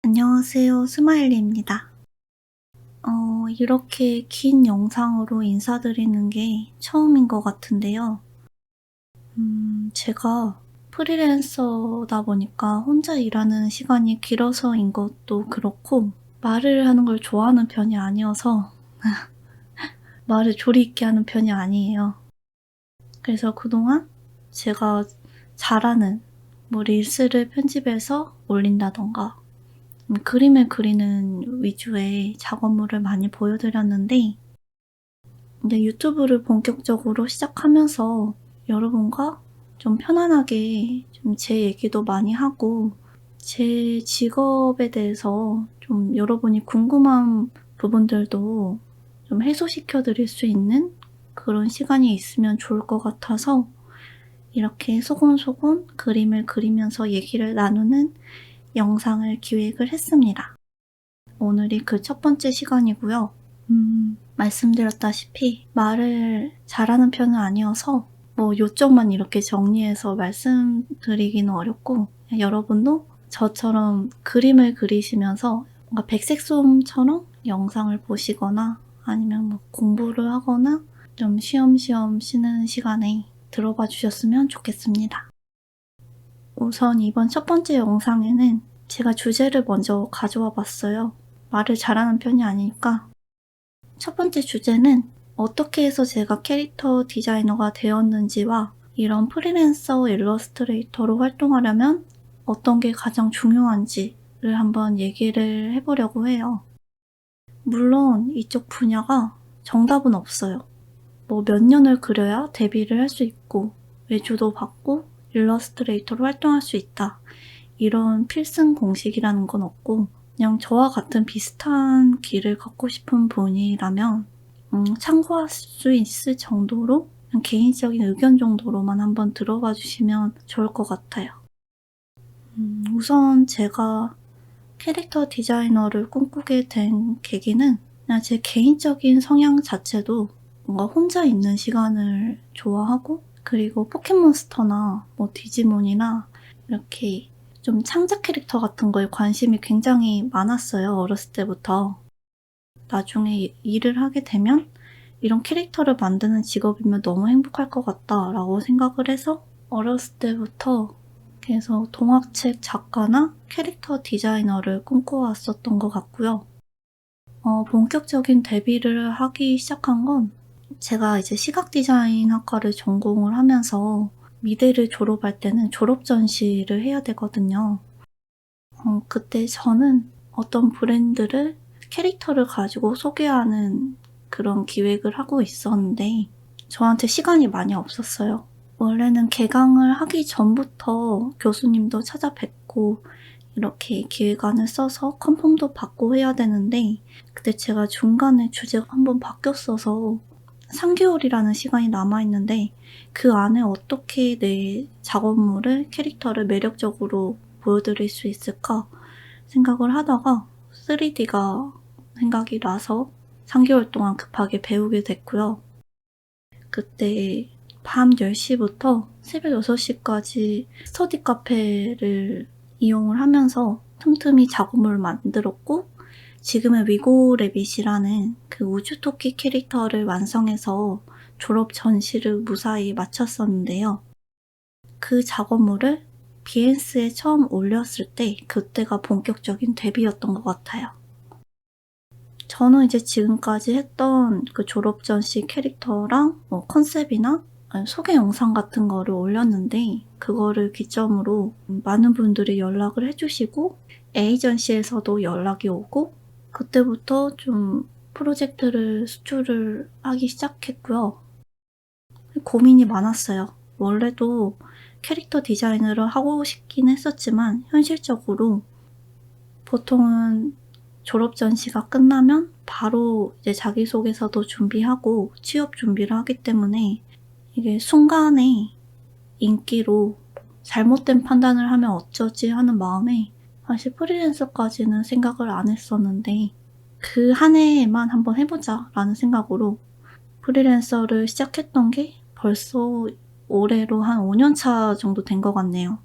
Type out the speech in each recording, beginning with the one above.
안녕하세요. 스마일리입니다. 이렇게 긴 영상으로 인사드리는 게 처음인 것 같은데요. 제가 프리랜서다 보니까 혼자 일하는 시간이 길어서인 것도 그렇고, 말을 하는 걸 좋아하는 편이 아니어서 말을 조리 있게 하는 편이 아니에요. 그래서 그동안 제가 잘하는 릴스를 편집해서 올린다던가 그림을 그리는 위주의 작업물을 많이 보여드렸는데, 근데 유튜브를 본격적으로 시작하면서 여러분과 좀 편안하게 좀 제 얘기도 많이 하고 제 직업에 대해서 좀 여러분이 궁금한 부분들도 좀 해소시켜 드릴 수 있는 그런 시간이 있으면 좋을 것 같아서 이렇게 소곤소곤 그림을 그리면서 얘기를 나누는 영상을 기획을 했습니다. 오늘이 그 첫 번째 시간이고요. 말씀드렸다시피 말을 잘하는 편은 아니어서 요점만 이렇게 정리해서 말씀드리기는 어렵고, 여러분도 저처럼 그림을 그리시면서 뭔가 백색솜처럼 영상을 보시거나 아니면 공부를 하거나 좀 쉬엄쉬엄 쉬는 시간에 들어봐 주셨으면 좋겠습니다. 우선 이번 첫 번째 영상에는 제가 주제를 먼저 가져와 봤어요. 말을 잘하는 편이 아니니까. 첫 번째 주제는 어떻게 해서 제가 캐릭터 디자이너가 되었는지와 이런 프리랜서 일러스트레이터로 활동하려면 어떤 게 가장 중요한지를 한번 얘기를 해보려고 해요. 물론 이쪽 분야가 정답은 없어요. 몇 년을 그려야 데뷔를 할 수 있고 외주도 받고 일러스트레이터로 활동할 수 있다, 이런 필승 공식이라는 건 없고, 그냥 저와 같은 비슷한 길을 걷고 싶은 분이라면 참고할 수 있을 정도로 그냥 개인적인 의견 정도로만 한번 들어봐 주시면 좋을 것 같아요. 우선 제가 캐릭터 디자이너를 꿈꾸게 된 계기는 그냥 제 개인적인 성향 자체도 뭔가 혼자 있는 시간을 좋아하고, 그리고 포켓몬스터나 디지몬이나 이렇게 좀 창작 캐릭터 같은 거에 관심이 굉장히 많았어요, 어렸을 때부터. 나중에 일을 하게 되면 이런 캐릭터를 만드는 직업이면 너무 행복할 것 같다라고 생각을 해서 어렸을 때부터 계속 동화책 작가나 캐릭터 디자이너를 꿈꿔왔었던 것 같고요. 본격적인 데뷔를 하기 시작한 건 제가 이제 시각 디자인 학과를 전공을 하면서 미대를 졸업할 때는 졸업 전시를 해야 되거든요. 그때 저는 어떤 브랜드를 캐릭터를 가지고 소개하는 그런 기획을 하고 있었는데 저한테 시간이 많이 없었어요. 원래는 개강을 하기 전부터 교수님도 찾아뵙고 이렇게 기획안을 써서 컨펌도 받고 해야 되는데, 그때 제가 중간에 주제가 한번 바뀌었어서 3개월이라는 시간이 남아있는데 그 안에 어떻게 내 작업물을, 캐릭터를 매력적으로 보여드릴 수 있을까 생각을 하다가 3D가 생각이 나서 3개월 동안 급하게 배우게 됐고요. 그때 밤 10시부터 새벽 6시까지 스터디 카페를 이용을 하면서 틈틈이 작업물을 만들었고, 지금의 위고래빗이라는 그 우주토끼 캐릭터를 완성해서 졸업 전시를 무사히 마쳤었는데요. 그 작업물을 비엔스에 처음 올렸을 때 그때가 본격적인 데뷔였던 것 같아요. 저는 이제 지금까지 했던 그 졸업 전시 캐릭터랑 컨셉이나 소개 영상 같은 거를 올렸는데, 그거를 기점으로 많은 분들이 연락을 해주시고 에이전시에서도 연락이 오고, 그때부터 좀 프로젝트를 수주를 하기 시작했고요. 고민이 많았어요. 원래도 캐릭터 디자인을 하고 싶긴 했었지만 현실적으로 보통은 졸업 전시가 끝나면 바로 이제 자기소개서도 준비하고 취업 준비를 하기 때문에 이게 순간에 인기로 잘못된 판단을 하면 어쩌지 하는 마음에 사실 프리랜서까지는 생각을 안 했었는데, 그 한 해에만 한번 해보자 라는 생각으로 프리랜서를 시작했던 게 벌써 올해로 한 5년 차 정도 된 것 같네요.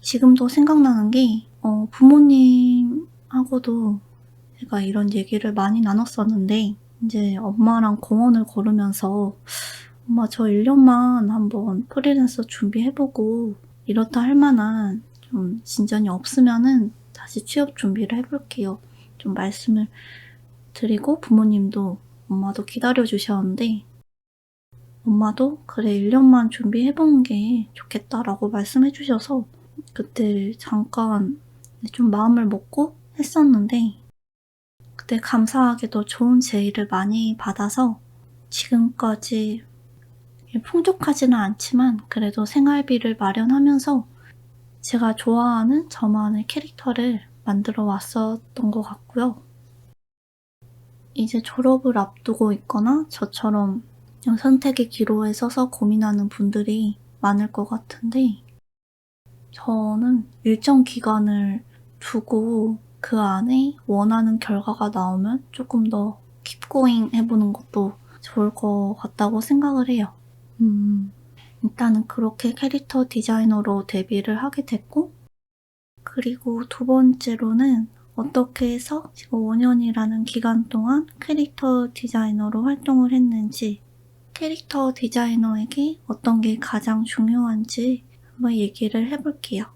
지금도 생각나는 게 부모님하고도 제가 이런 얘기를 많이 나눴었는데 이제 엄마랑 공원을 걸으면서 "엄마 저 1년만 한번 프리랜서 준비해보고 이렇다 할 만한 좀 진전이 없으면은 다시 취업 준비를 해볼게요." 좀 말씀을 드리고 부모님도 엄마도 기다려주셨는데 엄마도 "그래 1년만 준비해보는 게 좋겠다"라고 말씀해주셔서 그때 잠깐 좀 마음을 먹고 했었는데 그때 감사하게도 좋은 제의를 많이 받아서 지금까지 풍족하지는 않지만 그래도 생활비를 마련하면서 제가 좋아하는 저만의 캐릭터를 만들어 왔었던 것 같고요. 이제 졸업을 앞두고 있거나 저처럼 선택의 기로에 서서 고민하는 분들이 많을 것 같은데 저는 일정 기간을 두고 그 안에 원하는 결과가 나오면 조금 더 킵고잉 해보는 것도 좋을 것 같다고 생각을 해요. 일단은 그렇게 캐릭터 디자이너로 데뷔를 하게 됐고 그리고 두 번째로는 어떻게 해서 지금 5년이라는 기간 동안 캐릭터 디자이너로 활동을 했는지 캐릭터 디자이너에게 어떤 게 가장 중요한지 한번 얘기를 해볼게요.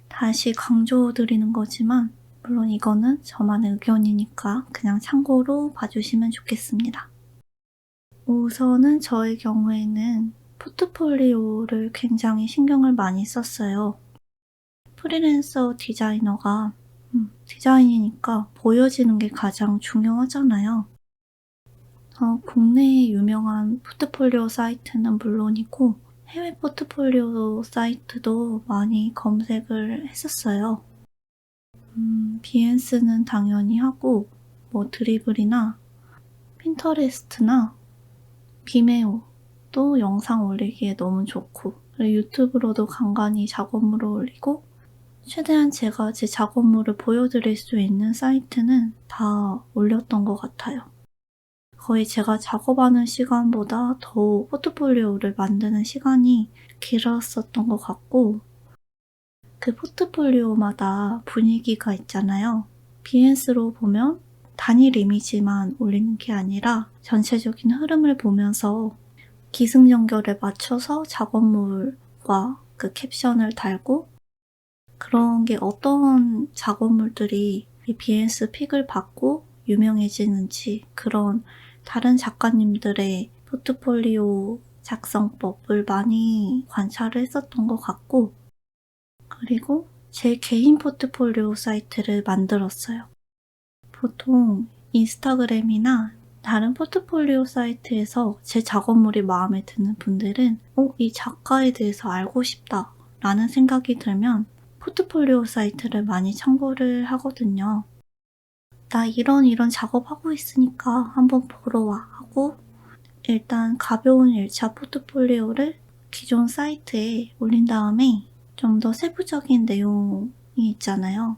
다시 강조드리는 거지만 물론 이거는 저만의 의견이니까 그냥 참고로 봐주시면 좋겠습니다. 우선은 저의 경우에는 포트폴리오를 굉장히 신경을 많이 썼어요. 프리랜서 디자이너가 디자인이니까 보여지는 게 가장 중요하잖아요. 국내의 유명한 포트폴리오 사이트는 물론이고 해외 포트폴리오 사이트도 많이 검색을 했었어요. 비엔스는 당연히 하고 뭐 드리블이나 핀터레스트나 비메오도 영상 올리기에 너무 좋고 그리고 유튜브로도 간간히 작업물을 올리고 최대한 제가 제 작업물을 보여드릴 수 있는 사이트는 다 올렸던 것 같아요. 거의 제가 작업하는 시간보다 더 포트폴리오를 만드는 시간이 길었었던 것 같고 그 포트폴리오마다 분위기가 있잖아요. 비엔스로 보면 단일 이미지만 올리는 게 아니라 전체적인 흐름을 보면서 기승전결에 맞춰서 작업물과 그 캡션을 달고 그런 게 어떤 작업물들이 비엔스 픽을 받고 유명해지는지 그런 다른 작가님들의 포트폴리오 작성법을 많이 관찰을 했었던 것 같고 그리고 제 개인 포트폴리오 사이트를 만들었어요. 보통 인스타그램이나 다른 포트폴리오 사이트에서 제 작업물이 마음에 드는 분들은 이 작가에 대해서 알고 싶다 라는 생각이 들면 포트폴리오 사이트를 많이 참고를 하거든요. 나 이런 작업하고 있으니까 한번 보러 와 하고 일단 가벼운 1차 포트폴리오를 기존 사이트에 올린 다음에 좀 더 세부적인 내용이 있잖아요.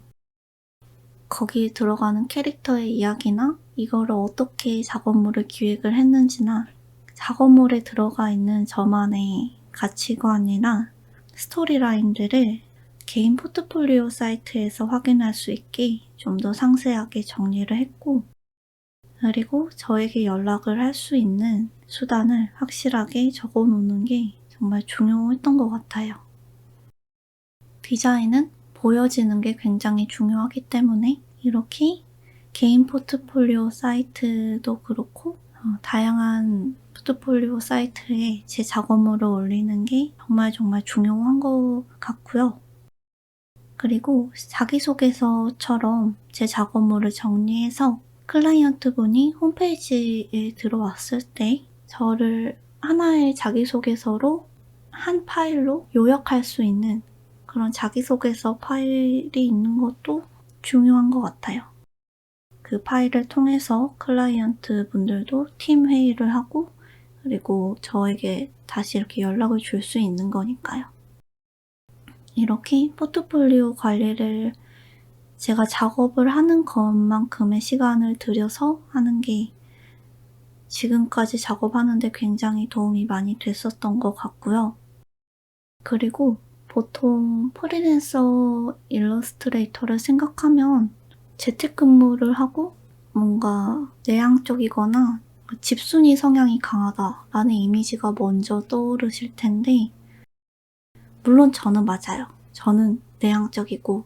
거기에 들어가는 캐릭터의 이야기나 이거를 어떻게 작업물을 기획을 했는지나 작업물에 들어가 있는 저만의 가치관이나 스토리라인들을 개인 포트폴리오 사이트에서 확인할 수 있게 좀 더 상세하게 정리를 했고 그리고 저에게 연락을 할 수 있는 수단을 확실하게 적어 놓는 게 정말 중요했던 것 같아요. 디자인은 보여지는 게 굉장히 중요하기 때문에 이렇게 개인 포트폴리오 사이트도 그렇고 다양한 포트폴리오 사이트에 제 작업물을 올리는 게 정말 중요한 것 같고요. 그리고 자기소개서처럼 제 작업물을 정리해서 클라이언트분이 홈페이지에 들어왔을 때 저를 하나의 자기소개서로 한 파일로 요약할 수 있는 그런 자기소개서 파일이 있는 것도 중요한 것 같아요. 그 파일을 통해서 클라이언트 분들도 팀 회의를 하고 그리고 저에게 다시 이렇게 연락을 줄 수 있는 거니까요. 이렇게 포트폴리오 관리를 제가 작업을 하는 것만큼의 시간을 들여서 하는 게 지금까지 작업하는 데 굉장히 도움이 많이 됐었던 것 같고요. 그리고 보통 프리랜서 일러스트레이터를 생각하면 재택근무를 하고 뭔가 내향적이거나 집순이 성향이 강하다라는 이미지가 먼저 떠오르실 텐데, 물론 저는 맞아요. 저는 내향적이고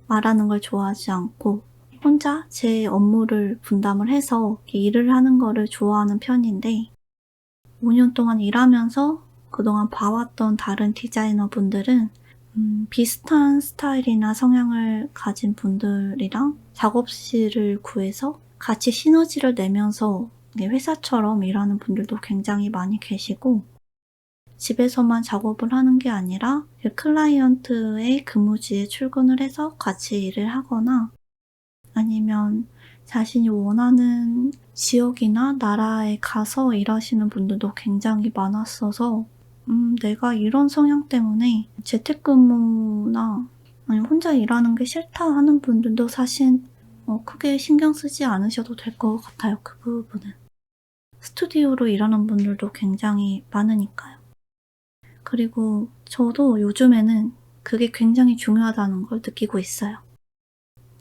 말하는 걸 좋아하지 않고 혼자 제 업무를 분담을 해서 일을 하는 거를 좋아하는 편인데, 5년 동안 일하면서 그동안 봐왔던 다른 디자이너분들은 비슷한 스타일이나 성향을 가진 분들이랑 작업실을 구해서 같이 시너지를 내면서 회사처럼 일하는 분들도 굉장히 많이 계시고, 집에서만 작업을 하는 게 아니라 클라이언트의 근무지에 출근을 해서 같이 일을 하거나, 아니면 자신이 원하는 지역이나 나라에 가서 일하시는 분들도 굉장히 많았어서, 내가 이런 성향 때문에 재택근무나 아니면 혼자 일하는 게 싫다 하는 분들도 사실 크게 신경 쓰지 않으셔도 될 것 같아요. 그 부분은. 스튜디오로 일하는 분들도 굉장히 많으니까요. 그리고 저도 요즘에는 그게 굉장히 중요하다는 걸 느끼고 있어요.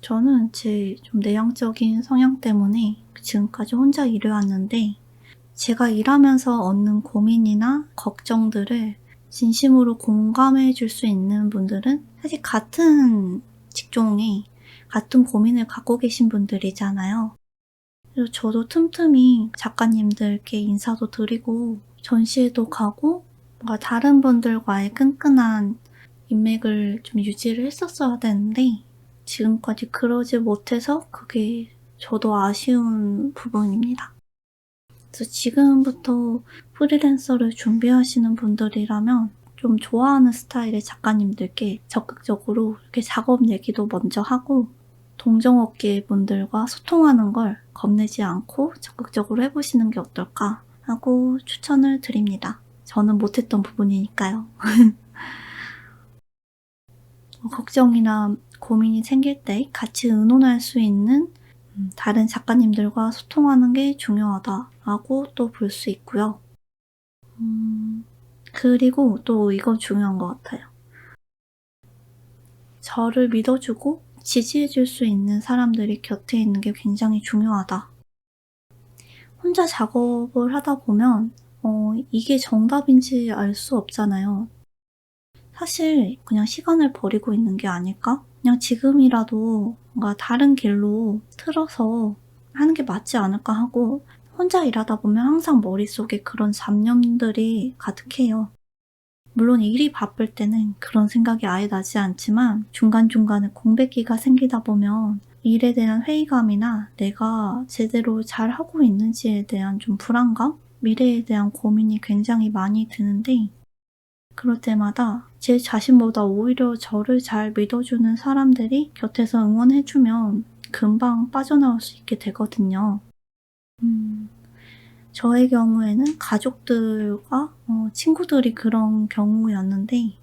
저는 제 좀 내향적인 성향 때문에 지금까지 혼자 일해왔는데, 제가 일하면서 얻는 고민이나 걱정들을 진심으로 공감해 줄 수 있는 분들은 사실 같은 직종에 같은 고민을 갖고 계신 분들이잖아요. 그래서 저도 틈틈이 작가님들께 인사도 드리고 전시회도 가고 뭔가 다른 분들과의 끈끈한 인맥을 좀 유지를 했었어야 되는데, 지금까지 그러지 못해서 그게 저도 아쉬운 부분입니다. 그래서 지금부터 프리랜서를 준비하시는 분들이라면 좀 좋아하는 스타일의 작가님들께 적극적으로 이렇게 작업 얘기도 먼저 하고, 동종업계 분들과 소통하는 걸 겁내지 않고 적극적으로 해보시는 게 어떨까 하고 추천을 드립니다. 저는 못했던 부분이니까요. 걱정이나 고민이 생길 때 같이 의논할 수 있는 다른 작가님들과 소통하는 게 중요하다라고 또 볼 수 있고요. 그리고 또 이건 중요한 것 같아요. 저를 믿어주고 지지해줄 수 있는 사람들이 곁에 있는 게 굉장히 중요하다. 혼자 작업을 하다 보면 이게 정답인지 알 수 없잖아요. 사실 그냥 시간을 버리고 있는 게 아닐까? 그냥 지금이라도 뭔가 다른 길로 틀어서 하는 게 맞지 않을까 하고, 혼자 일하다 보면 항상 머릿속에 그런 잡념들이 가득해요. 물론 일이 바쁠 때는 그런 생각이 아예 나지 않지만 중간중간에 공백기가 생기다 보면 일에 대한 회의감이나 내가 제대로 잘하고 있는지에 대한 좀 불안감? 미래에 대한 고민이 굉장히 많이 드는데, 그럴 때마다 제 자신보다 오히려 저를 잘 믿어주는 사람들이 곁에서 응원해주면 금방 빠져나올 수 있게 되거든요. 저의 경우에는 가족들과 친구들이 그런 경우였는데,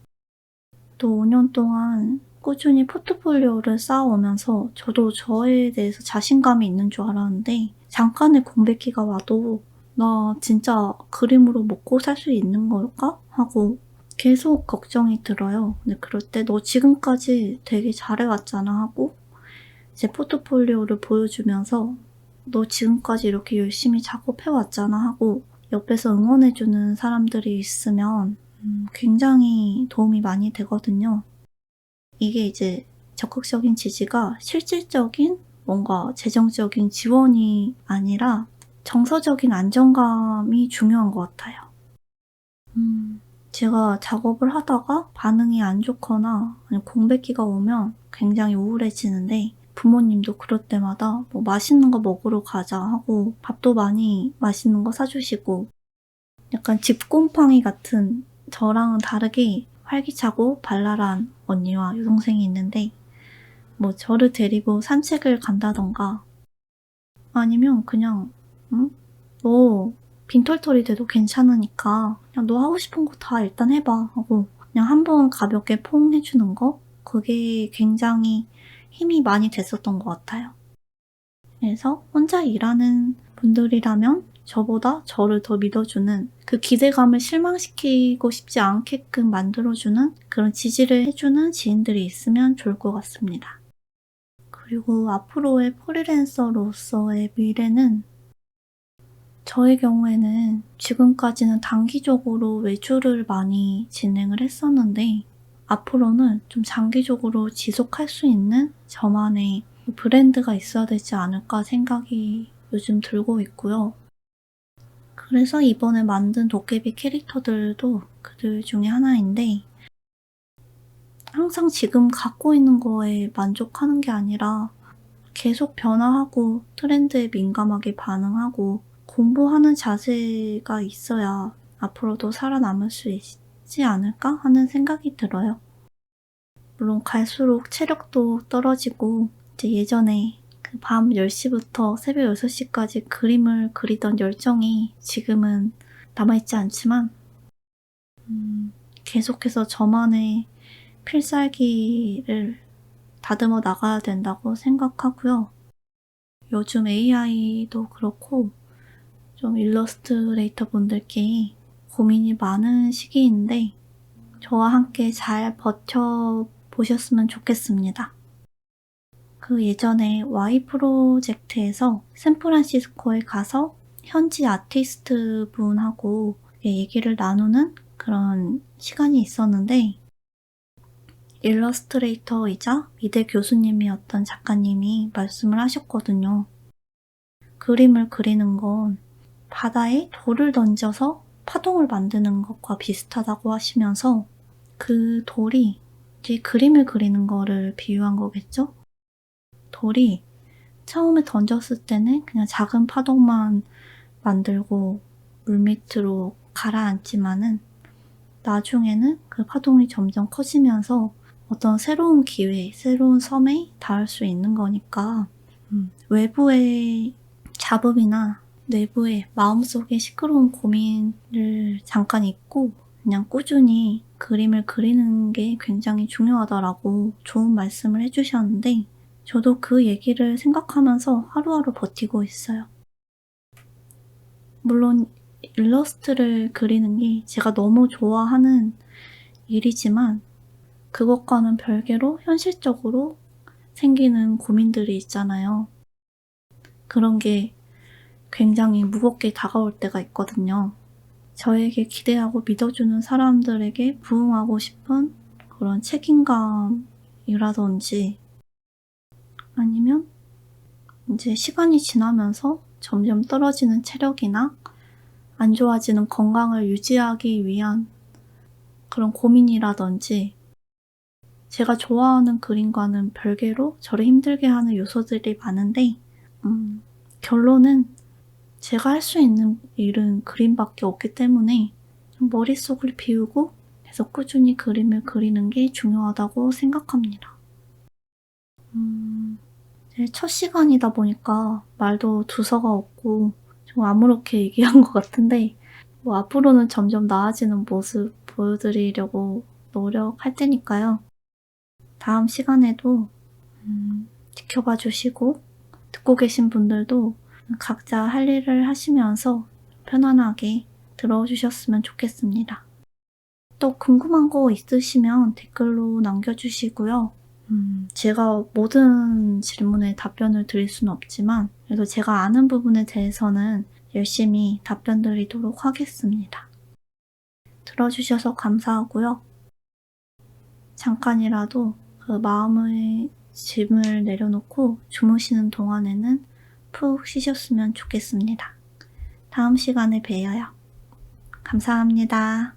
또 5년 동안 꾸준히 포트폴리오를 쌓아오면서 저도 저에 대해서 자신감이 있는 줄 알았는데, 잠깐의 공백기가 와도 '나 진짜 그림으로 먹고 살 수 있는 걸까?' 하고 계속 걱정이 들어요. 근데 그럴 때 "너 지금까지 되게 잘해왔잖아." 하고 제 포트폴리오를 보여주면서 "너 지금까지 이렇게 열심히 작업해왔잖아." 하고 옆에서 응원해주는 사람들이 있으면 굉장히 도움이 많이 되거든요. 이게 이제 적극적인 지지가 실질적인 뭔가 재정적인 지원이 아니라 정서적인 안정감이 중요한 것 같아요. 제가 작업을 하다가 반응이 안 좋거나 아니면 공백기가 오면 굉장히 우울해지는데, 부모님도 그럴 때마다 뭐 "맛있는 거 먹으러 가자." 하고 밥도 많이 맛있는 거 사주시고, 약간 집곰팡이 같은 저랑은 다르게 활기차고 발랄한 언니와 여동생이 있는데, 뭐 저를 데리고 산책을 간다던가 아니면 그냥 "응? 너 빈털털이 돼도 괜찮으니까 그냥 너 하고 싶은 거 다 일단 해 봐." 하고 그냥 한번 가볍게 포옹해 주는 거, 그게 굉장히 힘이 많이 됐었던 것 같아요. 그래서 혼자 일하는 분들이라면 저보다 저를 더 믿어주는, 그 기대감을 실망시키고 싶지 않게끔 만들어주는 그런 지지를 해주는 지인들이 있으면 좋을 것 같습니다. 그리고 앞으로의 프리랜서로서의 미래는, 저의 경우에는 지금까지는 단기적으로 외주를 많이 진행을 했었는데 앞으로는 좀 장기적으로 지속할 수 있는 저만의 브랜드가 있어야 되지 않을까 생각이 요즘 들고 있고요. 그래서 이번에 만든 도깨비 캐릭터들도 그들 중에 하나인데, 항상 지금 갖고 있는 거에 만족하는 게 아니라 계속 변화하고 트렌드에 민감하게 반응하고 공부하는 자세가 있어야 앞으로도 살아남을 수 있지 않을까 하는 생각이 들어요. 물론 갈수록 체력도 떨어지고, 이제 예전에 그 밤 10시부터 새벽 6시까지 그림을 그리던 열정이 지금은 남아있지 않지만 계속해서 저만의 필살기를 다듬어 나가야 된다고 생각하고요. 요즘 AI도 그렇고 좀 일러스트레이터 분들께 고민이 많은 시기인데 저와 함께 잘 버텨보셨으면 좋겠습니다. 그 예전에 Y 프로젝트에서 샌프란시스코에 가서 현지 아티스트 분하고 얘기를 나누는 그런 시간이 있었는데, 일러스트레이터이자 미대 교수님이었던 작가님이 말씀을 하셨거든요. 그림을 그리는 건 바다에 돌을 던져서 파동을 만드는 것과 비슷하다고 하시면서, 그 돌이 이제 그림을 그리는 거를 비유한 거겠죠? 돌이 처음에 던졌을 때는 그냥 작은 파동만 만들고 물밑으로 가라앉지만은 나중에는 그 파동이 점점 커지면서 어떤 새로운 기회, 새로운 섬에 닿을 수 있는 거니까 외부의 잡음이나 내부의 마음속의 시끄러운 고민을 잠깐 잊고 그냥 꾸준히 그림을 그리는 게 굉장히 중요하다라고 좋은 말씀을 해주셨는데, 저도 그 얘기를 생각하면서 하루하루 버티고 있어요. 물론 일러스트를 그리는 게 제가 너무 좋아하는 일이지만 그것과는 별개로 현실적으로 생기는 고민들이 있잖아요. 그런 게 굉장히 무겁게 다가올 때가 있거든요. 저에게 기대하고 믿어주는 사람들에게 부응하고 싶은 그런 책임감이라든지, 아니면 이제 시간이 지나면서 점점 떨어지는 체력이나 안 좋아지는 건강을 유지하기 위한 그런 고민이라든지, 제가 좋아하는 그림과는 별개로 저를 힘들게 하는 요소들이 많은데 결론은 제가 할 수 있는 일은 그림밖에 없기 때문에 좀 머릿속을 비우고 계속 꾸준히 그림을 그리는 게 중요하다고 생각합니다. 제 첫 시간이다 보니까 말도 두서가 없고 좀 아무렇게 얘기한 것 같은데, 뭐 앞으로는 점점 나아지는 모습 보여드리려고 노력할 테니까요. 다음 시간에도 지켜봐 주시고, 듣고 계신 분들도 각자 할 일을 하시면서 편안하게 들어주셨으면 좋겠습니다. 또 궁금한 거 있으시면 댓글로 남겨주시고요. 제가 모든 질문에 답변을 드릴 수는 없지만 그래도 제가 아는 부분에 대해서는 열심히 답변 드리도록 하겠습니다. 들어주셔서 감사하고요. 잠깐이라도 그 마음의 짐을 내려놓고 주무시는 동안에는 푹 쉬셨으면 좋겠습니다. 다음 시간에 봬요. 감사합니다.